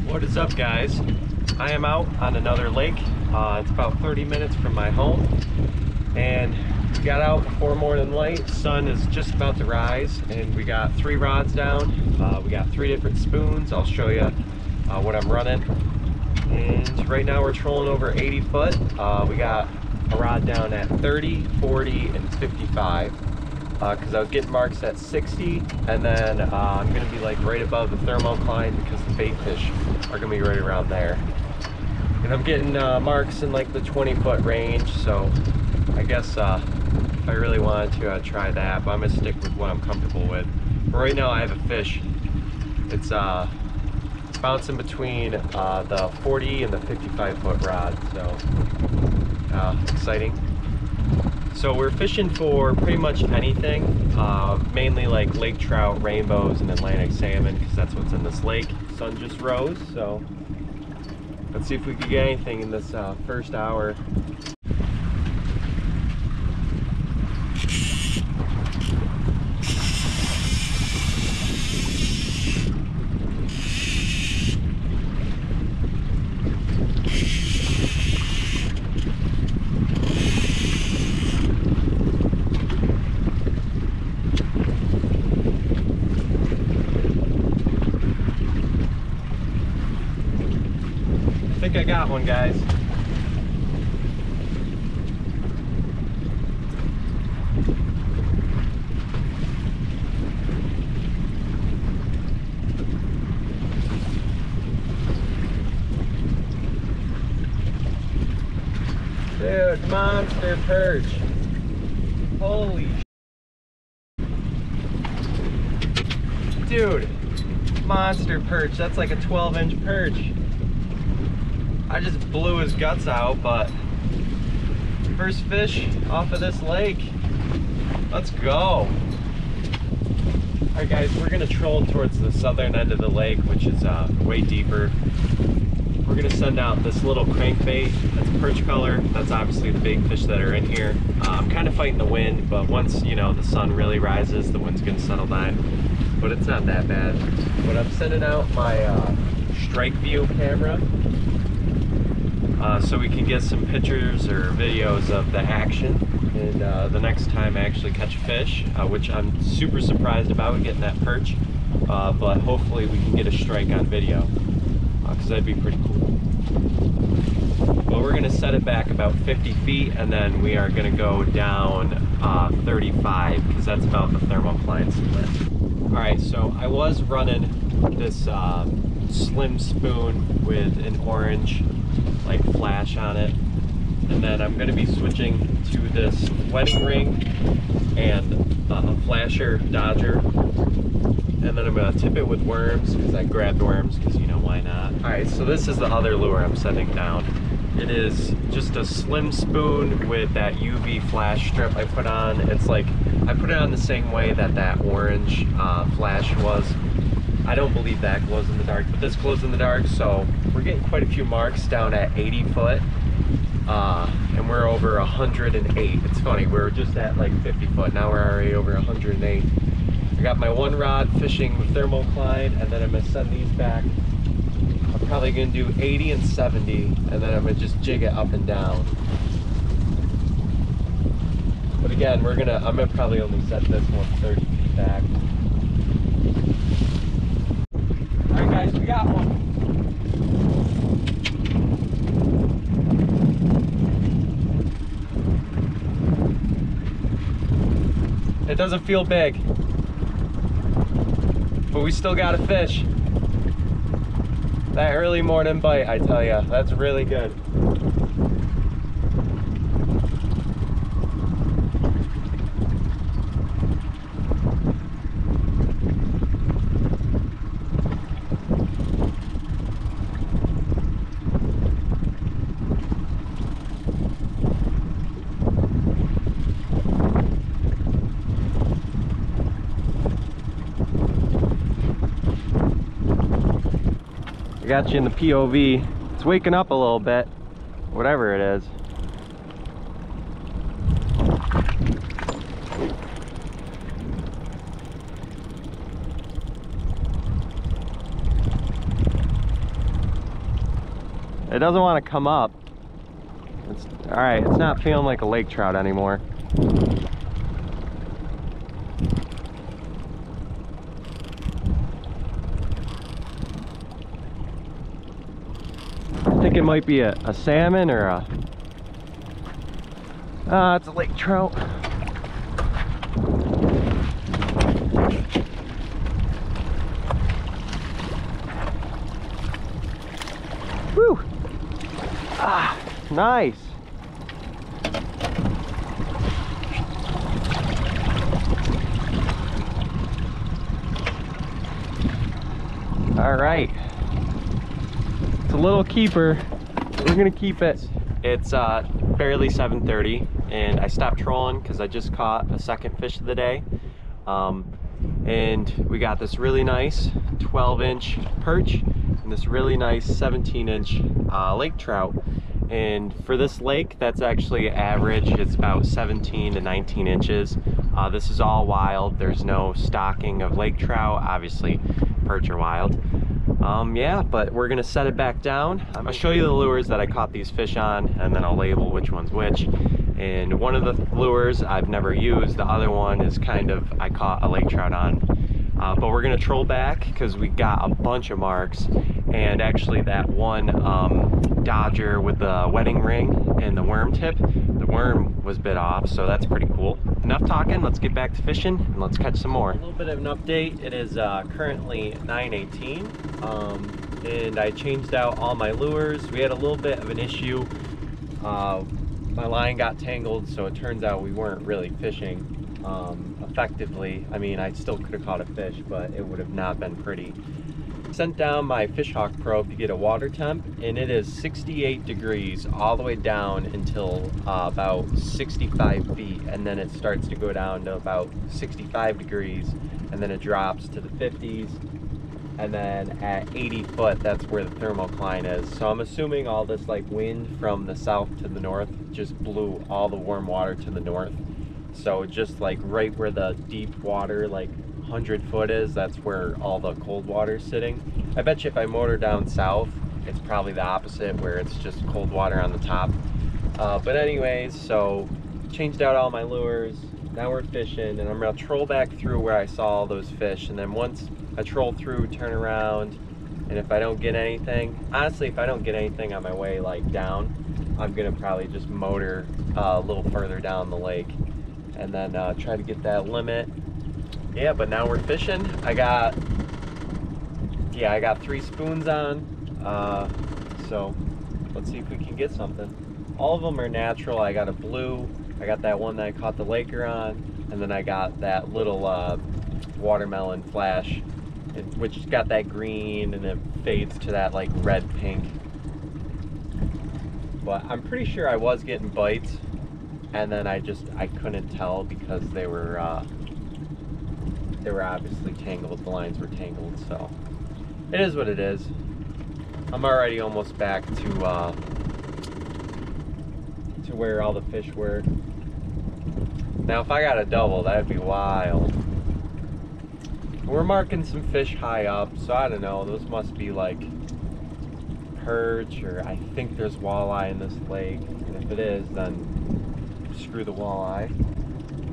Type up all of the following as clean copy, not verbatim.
What is up, guys? I am out on another lake. It's about 30 minutes from my home, and we got out before morning light. Sun is just about to rise, and we got 3 rods down. We got 3 different spoons. I'll show you what I'm running. And right now we're trolling over 80 foot. We got a rod down at 30, 40, and 55. Because I was getting marks at 60, and then I'm going to be like right above the thermocline because the bait fish are going to be right around there. And I'm getting marks in like the 20-foot range, so I guess if I really wanted to try that, but I'm going to stick with what I'm comfortable with. But right now I have a fish. It's bouncing between the 40 and the 55-foot rod, so exciting. So we're fishing for pretty much anything, mainly like lake trout, rainbows, and Atlantic salmon, because that's what's in this lake. Sun just rose, so let's see if we can get anything in this first hour. I think I got one, guys. Dude, monster perch. Holy dude, monster perch. That's like a 12-inch perch. I just blew his guts out, but first fish off of this lake. Let's go. Alright guys, we're gonna troll towards the southern end of the lake, which is way deeper. We're gonna send out this little crankbait that's perch color. That's obviously the big fish that are in here. I'm kind of fighting the wind, but once, you know, the sun really rises, the wind's gonna settle down. But it's not that bad. But I'm sending out my strike view camera, so we can get some pictures or videos of the action, and the next time I actually catch a fish, which I'm super surprised about getting that perch, but hopefully we can get a strike on video, because that'd be pretty cool. But we're going to set it back about 50 feet, and then we are going to go down 35, because that's about the thermocline split. Alright, so I was running this slim spoon with an orange like flash on it, and then I'm going to be switching to this wedding ring and a flasher dodger, and then I'm going to tip it with worms because I grabbed worms because, you know, why not. Alright, so this is the other lure I'm setting down. It is just a slim spoon with that UV flash strip I put on. It's like, I put it on the same way that that orange flash was. I don't believe that glows in the dark, but this glows in the dark, so we're getting quite a few marks down at 80 foot, and we're over 108. It's funny, we were just at like 50 foot, now we're already over 108. I got my 1 rod fishing with thermocline, and then I'm going to send these back. I'm probably going to do 80 and 70, and then I'm going to just jig it up and down. But again, I'm going to probably only set this one 30 feet back. Alright guys, we got one. It doesn't feel big, but we still got a fish. That early morning bite, I tell ya, that's really good. Got you in the POV. It's waking up a little bit, whatever it is. It doesn't want to come up. It's all right. It's not feeling like a lake trout anymore. I think it might be a salmon or a... it's a lake trout. Whew! Ah, nice! All right. It's a little keeper. We're gonna keep it. It's barely 7:30 and I stopped trolling because I just caught a second fish of the day. And we got this really nice 12-inch perch and this really nice 17-inch lake trout. And for this lake, that's actually average. It's about 17 to 19 inches. This is all wild. There's no stocking of lake trout. Obviously, perch are wild. Yeah, but we're gonna set it back down. I'll show you the lures that I caught these fish on, and then I'll label which one's which. And one of the lures I've never used. The other one is kind of, I caught a lake trout on. But we're gonna troll back because we got a bunch of marks. And actually that one Dodger with the wedding ring and the worm tip, the worm was bit off, so that's pretty cool. Enough talking, let's get back to fishing and let's catch some more. A little bit of an update. It is currently 9:18 and I changed out all my lures. We had a little bit of an issue. My line got tangled, so it turns out we weren't really fishing effectively. I mean, I still could have caught a fish, but it would have not been pretty. Sent down my fish hawk probe to get a water temp, and it is 68 degrees all the way down until about 65 feet, and then it starts to go down to about 65 degrees, and then it drops to the 50s, and then at 80 foot, that's where the thermocline is. So I'm assuming all this like wind from the south to the north just blew all the warm water to the north. So just like right where the deep water, like 100 foot is, that's where all the cold water is sitting. I bet you if I motor down south, it's probably the opposite, where it's just cold water on the top. But anyways, so changed out all my lures. Now we're fishing, and I'm gonna troll back through where I saw all those fish. And then once I troll through, turn around, and if I don't get anything, honestly, if I don't get anything on my way like down, I'm gonna probably just motor a little further down the lake and then try to get that limit. Yeah, but now we're fishing. I got 3 spoons on, so let's see if we can get something. All of them are natural. I got a blue, I got that one that I caught the laker on, and then I got that little watermelon flash, which got that green and it fades to that like red pink. But I'm pretty sure I was getting bites, and then I couldn't tell because they were obviously tangled. The lines were tangled, so it is what it is. I'm already almost back to where all the fish were. Now if I got a double, that'd be wild. We're marking some fish high up, so I don't know, those must be like perch, or I think there's walleye in this lake, and if it is, then screw the walleye.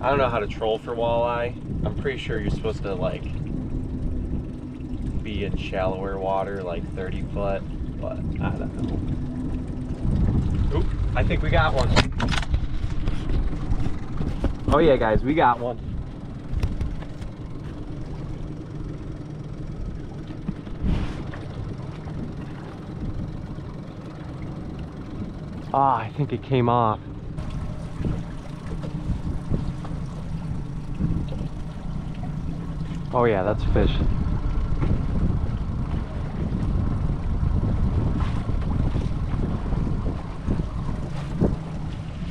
I don't know how to troll for walleye. I'm pretty sure you're supposed to like be in shallower water, like 30 foot, but I don't know. Oop, I think we got one. Oh yeah, guys, we got one. Ah, I think it came off. Oh yeah, that's a fish.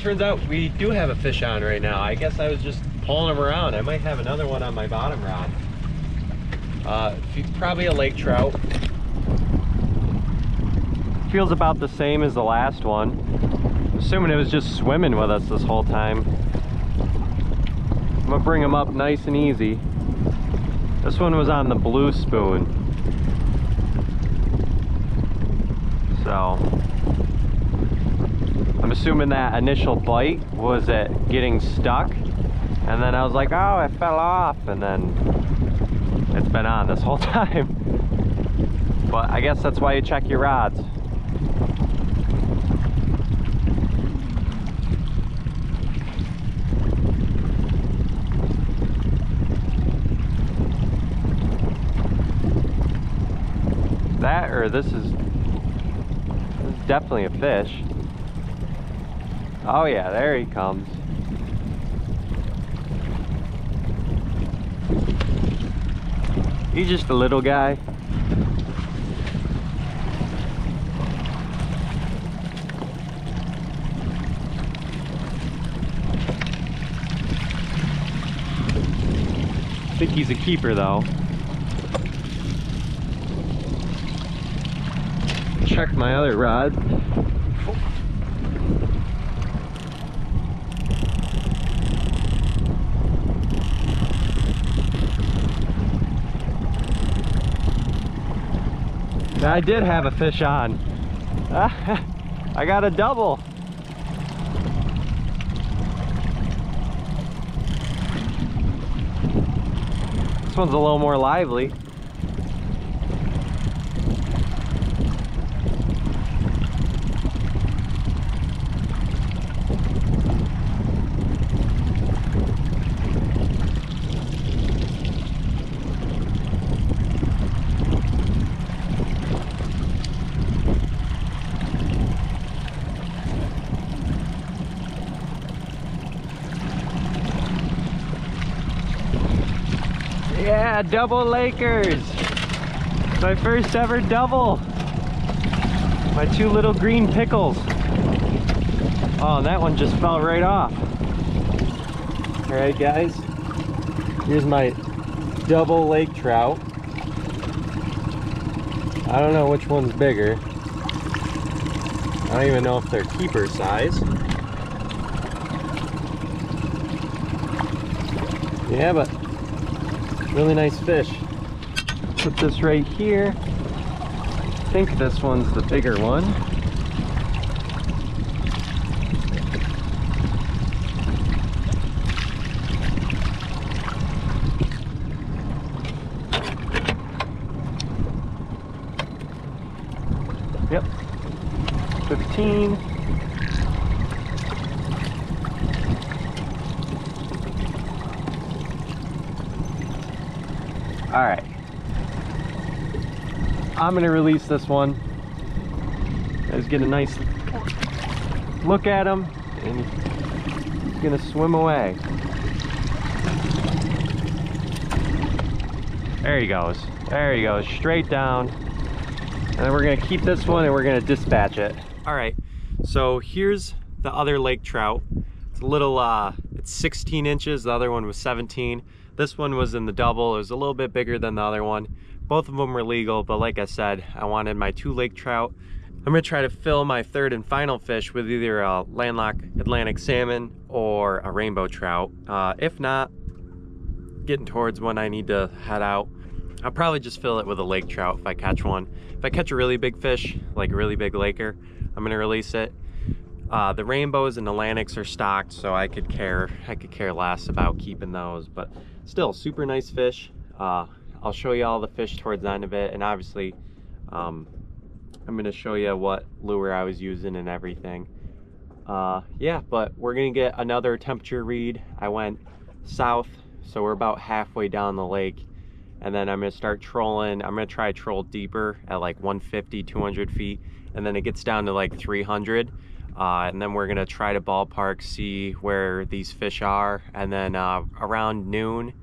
Turns out we do have a fish on right now. I guess I was just pulling him around. I might have another one on my bottom rod. Probably a lake trout. Feels about the same as the last one. Assuming it was just swimming with us this whole time. I'm gonna bring him up nice and easy. This one was on the blue spoon. So I'm assuming that initial bite was it getting stuck, and then I was like, oh, it fell off, and then it's been on this whole time. But I guess that's why you check your rods. That, or this is definitely a fish. Oh yeah, there he comes. He's just a little guy. I think he's a keeper though. Check my other rod. I did have a fish on. I got a double. This one's a little more lively. Yeah, double Lakers. My first ever double. My two little green pickles. Oh, and that one just fell right off. All right, guys. Here's my double lake trout. I don't know which one's bigger. I don't even know if they're keeper size. Yeah, but really nice fish. Put this right here. I think this one's the bigger one. Yep. 15. All right, I'm gonna release this one. Let's get a nice look at him, and he's gonna swim away. There he goes. There he goes, straight down. And then we're gonna keep this one and we're gonna dispatch it. All right, so here's the other lake trout. It's a little, it's 16 inches, the other one was 17. This one was in the double. It was a little bit bigger than the other one. Both of them were legal, but like I said, I wanted my two lake trout. I'm gonna try to fill my third and final fish with either a landlocked Atlantic salmon or a rainbow trout. If not, getting towards when I need to head out, I'll probably just fill it with a lake trout if I catch one. If I catch a really big fish, like a really big laker, I'm gonna release it. The rainbows and Atlantics are stocked, so I could care less about keeping those, but still super nice fish. I'll show you all the fish towards the end of it, and obviously I'm going to show you what lure I was using and everything. Yeah, but we're gonna get another temperature read. I went south, so we're about halfway down the lake, and then I'm gonna start trolling. I'm gonna try to troll deeper at like 150, 200 feet, and then it gets down to like 300. And then we're gonna try to ballpark, see where these fish are, and then around noon,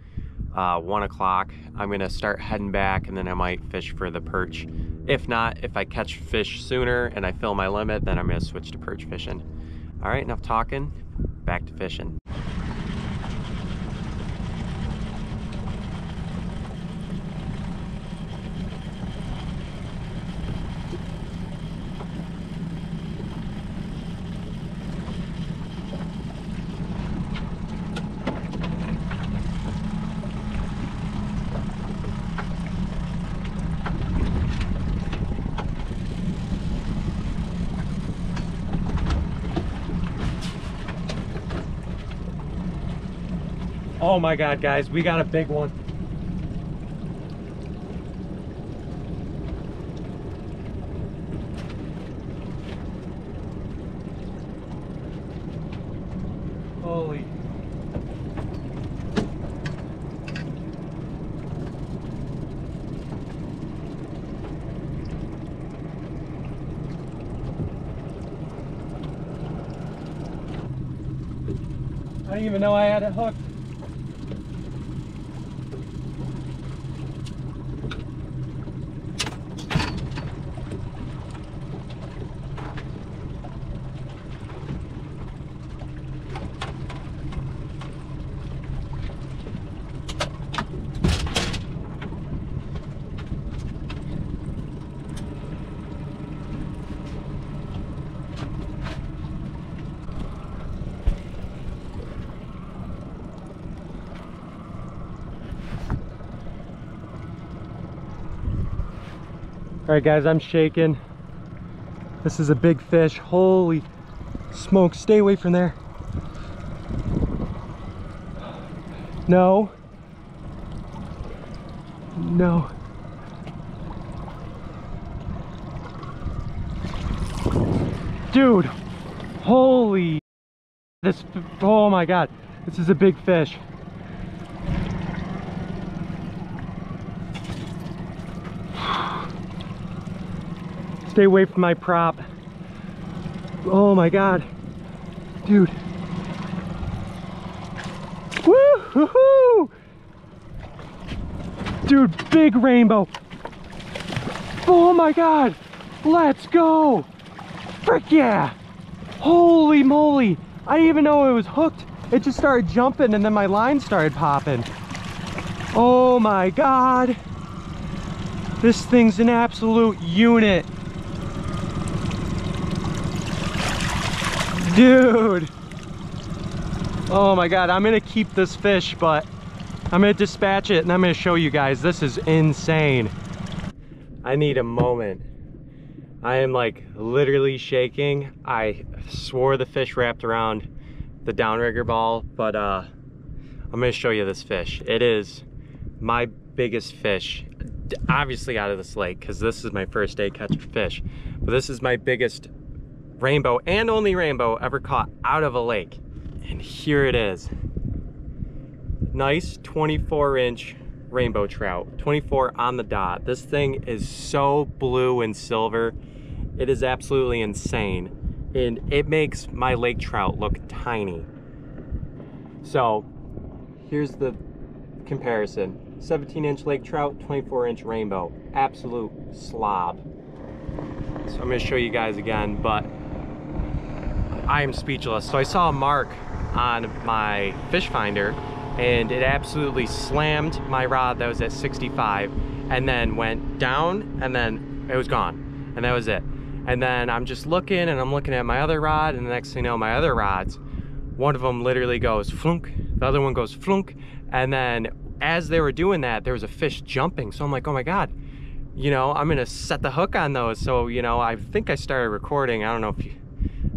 1 o'clock, I'm gonna start heading back, and then I might fish for the perch. If not, if I catch fish sooner and I fill my limit, then I'm gonna switch to perch fishing. All right, enough talking, back to fishing. Oh my God, guys, we got a big one. Holy. I didn't even know I had it hooked. All right, guys, I'm shaking. This is a big fish. Holy smoke, stay away from there. No. No. Dude, holy, this, oh my God, this is a big fish. Stay away from my prop. Oh my God, dude. Woo-hoo-hoo! Dude, big rainbow. Oh my God, let's go. Frick yeah. Holy moly. I didn't even know it was hooked. It just started jumping and then my line started popping. Oh my God. This thing's an absolute unit. Dude. Oh my God, I'm gonna keep this fish, but I'm gonna dispatch it and I'm gonna show you guys. This is insane. I need a moment. I am like literally shaking. I swore the fish wrapped around the downrigger ball, but I'm gonna show you this fish. It is my biggest fish, obviously out of this lake, because this is my first day catching fish, but this is my biggest rainbow and only rainbow ever caught out of a lake. And here it is. Nice 24-inch rainbow trout, 24 on the dot. This thing is so blue and silver. It is absolutely insane. And it makes my lake trout look tiny. So here's the comparison. 17-inch lake trout, 24-inch rainbow. Absolute slob. So I'm gonna show you guys again, but I am speechless. So I saw a mark on my fish finder and it absolutely slammed my rod that was at 65 and then went down and then it was gone and that was it. And then I'm just looking and I'm looking at my other rod, and the next thing you know, my other rods, one of them literally goes flunk, the other one goes flunk, and then as they were doing that, there was a fish jumping. So I'm like, oh my God, you know, I'm gonna set the hook on those. So, you know, I think I started recording. I don't know if you,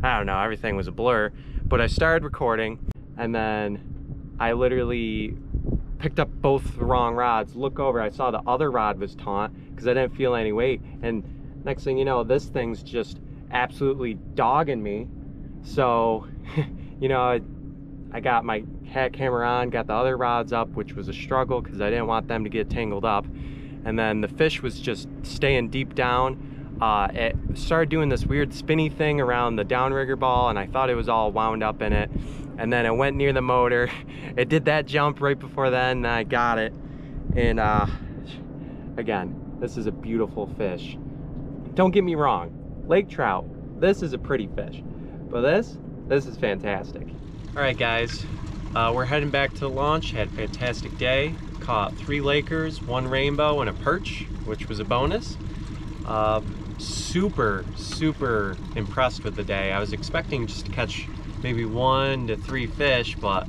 I don't know, everything was a blur, but I started recording and then I literally picked up both the wrong rods. Look over, I saw the other rod was taut because I didn't feel any weight. And next thing you know, this thing's just absolutely dogging me. So, you know, I got my hat camera on, got the other rods up, which was a struggle because I didn't want them to get tangled up. And then the fish was just staying deep down. It started doing this weird spinny thing around the downrigger ball, and I thought it was all wound up in it. And then it went near the motor. It did that jump right before then, and I got it. And again, this is a beautiful fish. Don't get me wrong, lake trout, this is a pretty fish, but this is fantastic. All right, guys, we're heading back to the launch. Had a fantastic day. Caught 3 Lakers, 1 rainbow, and a perch, which was a bonus. Super impressed with the day. I was expecting just to catch maybe 1 to 3 fish, but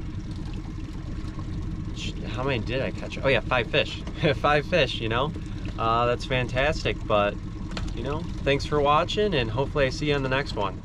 how many did I catch? Oh yeah, 5 fish. 5 fish, you know? That's fantastic, but you know, thanks for watching, and hopefully I see you on the next one.